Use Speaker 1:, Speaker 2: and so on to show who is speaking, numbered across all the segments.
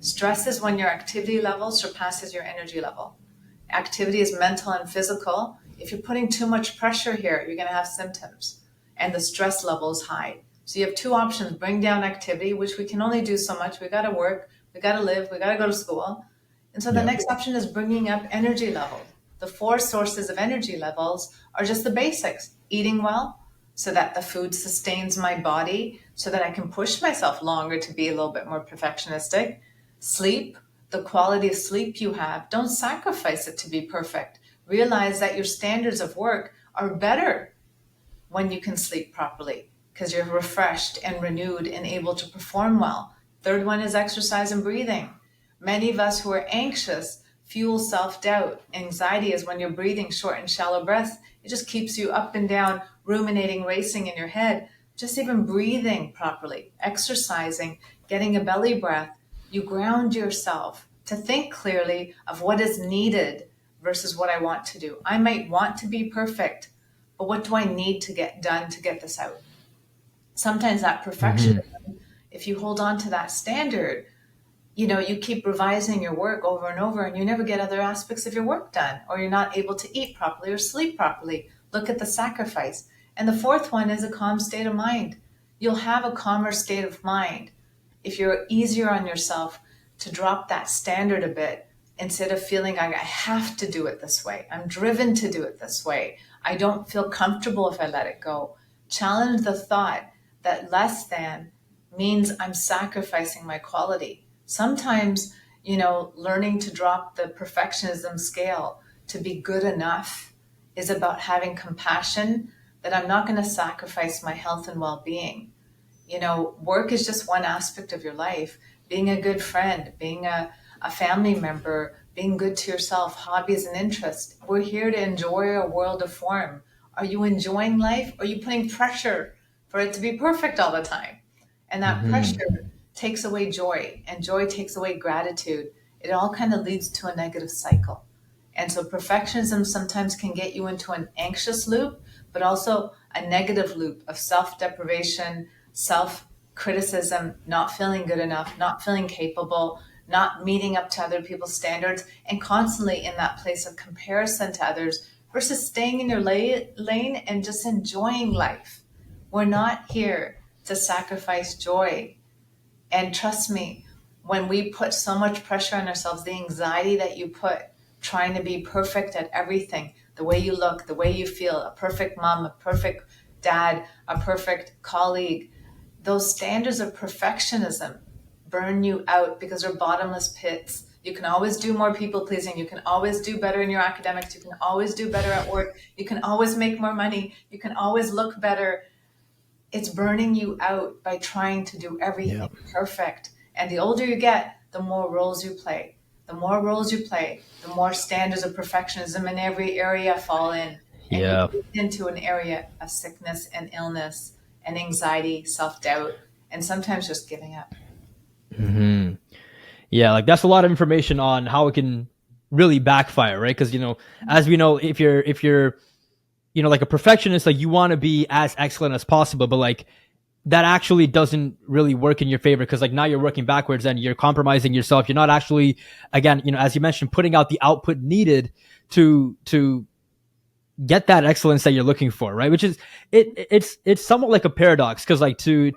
Speaker 1: Stress is when your activity level surpasses your energy level. Activity is mental and physical. If you're putting too much pressure here, you're going to have symptoms and the stress level is high. So you have two options: bring down activity, which we can only do so much. We got to work, we got to live, we got to go to school. And so the next option is bringing up energy levels. The four sources of energy levels are just the basics: eating well, so that the food sustains my body, so that I can push myself longer to be a little bit more perfectionistic. Sleep, the quality of sleep you have, don't sacrifice it to be perfect. Realize that your standards of work are better when you can sleep properly because you're refreshed and renewed and able to perform well. Third one is exercise and breathing. Many of us who are anxious fuel self-doubt. Anxiety is when you're breathing short and shallow breaths. It just keeps you up and down, ruminating, racing in your head. Just even breathing properly, exercising, getting a belly breath, you ground yourself to think clearly of what is needed versus what I want to do. I might want to be perfect, but what do I need to get done to get this out? Sometimes that perfection, if you hold on to that standard, you keep revising your work over and over and you never get other aspects of your work done, or you're not able to eat properly or sleep properly. Look at the sacrifice. And the fourth one is a calm state of mind. You'll have a calmer state of mind if you're easier on yourself to drop that standard a bit instead of feeling like I have to do it this way. I'm driven to do it this way. I don't feel comfortable if I let it go. Challenge the thought that less than means I'm sacrificing my quality. Sometimes, learning to drop the perfectionism scale to be good enough is about having compassion that I'm not going to sacrifice my health and well-being. Work is just one aspect of your life. Being a good friend, being a family member, being good to yourself, hobbies and interests. We're here to enjoy a world of form. Are you enjoying life? Or are you putting pressure for it to be perfect all the time? And that pressure takes away joy, and joy takes away gratitude. It all kind of leads to a negative cycle. And so perfectionism sometimes can get you into an anxious loop, but also a negative loop of self-deprivation, self-criticism, not feeling good enough, not feeling capable, not meeting up to other people's standards, and constantly in that place of comparison to others versus staying in your lane and just enjoying life. We're not here to sacrifice joy. And trust me, when we put so much pressure on ourselves, the anxiety that you put trying to be perfect at everything, the way you look, the way you feel, a perfect mom, a perfect dad, a perfect colleague, those standards of perfectionism burn you out because they're bottomless pits. You can always do more people pleasing. You can always do better in your academics. You can always do better at work. You can always make more money. You can always look better. It's burning you out by trying to do everything perfect. And the older you get, the more roles you play. The more roles you play, the more standards of perfectionism in every area fall in. And you get into an area of sickness and illness and anxiety, self-doubt, and sometimes just giving up.
Speaker 2: Yeah, like that's a lot of information on how it can really backfire, right? Because as we know, if you're like a perfectionist, like you want to be as excellent as possible, but like that actually doesn't really work in your favor because like now you're working backwards and you're compromising yourself. You're not actually, again, as you mentioned, putting out the output needed to get that excellence that you're looking for, right? Which is it's somewhat like a paradox because like to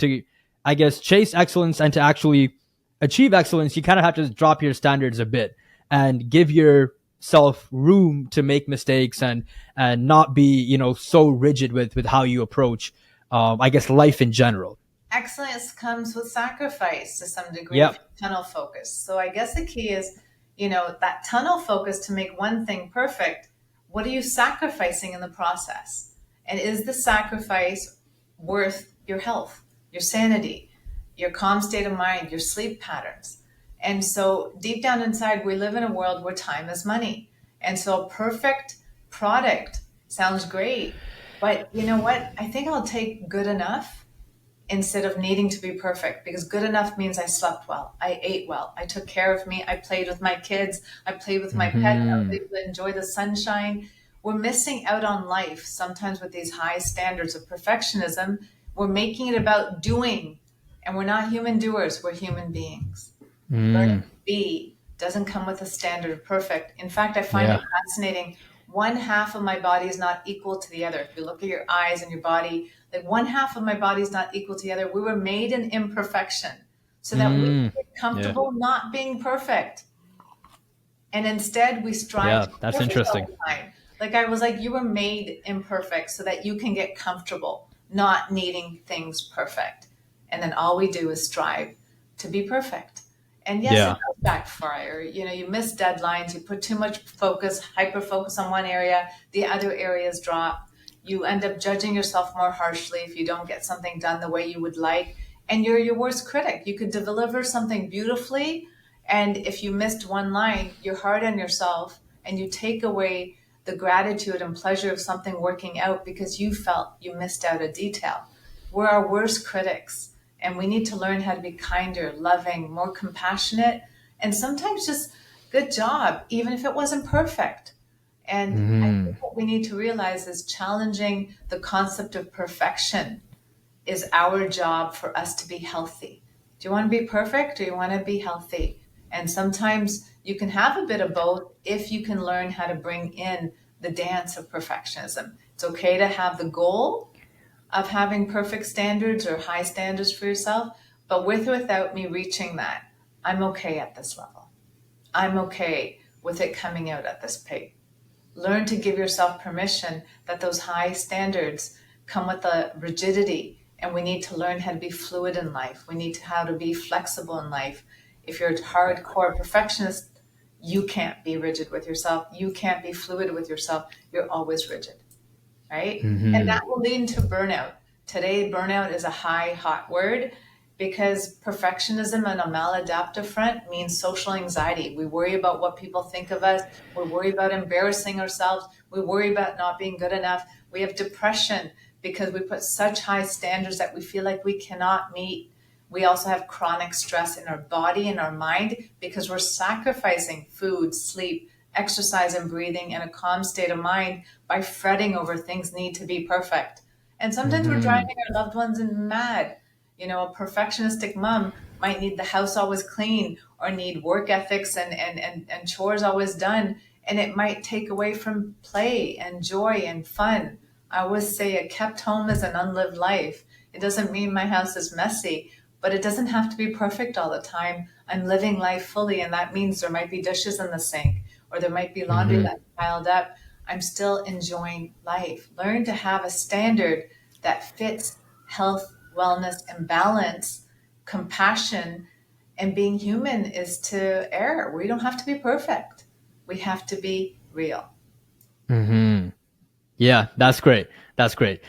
Speaker 2: I guess chase excellence and to actually achieve excellence, you kind of have to drop your standards a bit and give yourself room to make mistakes and not be so rigid with how you approach I guess life in general.
Speaker 1: Excellence comes with sacrifice to some degree of tunnel focus. So I guess the key is, that tunnel focus to make one thing perfect. What are you sacrificing in the process? And is the sacrifice worth your health, your sanity, your calm state of mind, your sleep patterns? And so deep down inside, we live in a world where time is money. And so a perfect product sounds great. But you know what? I think I'll take good enough instead of needing to be perfect, because good enough means I slept well, I ate well, I took care of me, I played with my kids, I played with my pet, I was able to enjoy the sunshine. We're missing out on life sometimes with these high standards of perfectionism. We're making it about doing, and we're not human doers, we're human beings. Learning to be doesn't come with a standard of perfect. In fact, I find it
Speaker 2: Yeah.
Speaker 1: fascinating. One half of my body is not equal to the other. If you look at your eyes and your body, like one half of my body is not equal to the other. We were made in imperfection so that we
Speaker 2: Mm.
Speaker 1: get
Speaker 2: Yeah.
Speaker 1: comfortable not being perfect. And instead, we strive
Speaker 2: Yeah.
Speaker 1: to be
Speaker 2: That's
Speaker 1: perfect all
Speaker 2: interesting.
Speaker 1: the time. Like I was like, you were made imperfect so that you can get comfortable, not needing things perfect. And then all we do is strive to be perfect. And yes, it
Speaker 2: Yeah.
Speaker 1: does backfire. You know, you miss deadlines, you put too much focus, hyper focus on one area, the other areas drop. You end up judging yourself more harshly if you don't get something done the way you would like. And you're your worst critic. You could deliver something beautifully, and if you missed one line, you're hard on yourself and you take away the gratitude and pleasure of something working out because you felt you missed out a detail. We're our worst critics, and we need to learn how to be kinder, loving, more compassionate, and sometimes just good job, even if it wasn't perfect. And I
Speaker 2: Mm.
Speaker 1: think what we need to realize is challenging the concept of perfection is our job for us to be healthy. Do you want to be perfect or you want to be healthy? And sometimes you can have a bit of both if you can learn how to bring in the dance of perfectionism. It's okay to have the goal of having perfect standards or high standards for yourself, but with or without me reaching that, I'm okay at this level. I'm okay with it coming out at this pace. Learn to give yourself permission that those high standards come with a rigidity, and we need to learn how to be fluid in life. We need to how to be flexible in life. If you're a hardcore perfectionist, you can't be rigid with yourself. You can't be fluid with yourself. You're always rigid, right? And
Speaker 2: Hmm.
Speaker 1: that will lead into burnout. Today, burnout is a hot word because perfectionism on a maladaptive front means social anxiety. We worry about what people think of us. We worry about embarrassing ourselves. We worry about not being good enough. We have depression because we put such high standards that we feel like we cannot meet. We also have chronic stress in our body and our mind because we're sacrificing food, sleep, exercise, and breathing in a calm state of mind by fretting over things need to be perfect. And sometimes we're
Speaker 2: Hmm.
Speaker 1: driving our loved ones mad. You know, a perfectionistic mom might need the house always clean or need work ethics and chores always done. And it might take away from play and joy and fun. I always say a kept home is an unlived life. It doesn't mean my house is messy, but it doesn't have to be perfect all the time. I'm living life fully, and that means there might be dishes in the sink or there might be laundry
Speaker 2: Hmm.
Speaker 1: that's piled up. I'm still enjoying life. Learn to have a standard that fits health, wellness, and balance. Compassion and being human is to err. We don't have to be perfect. We have to be real.
Speaker 2: Hmm. Yeah, that's great. That's great.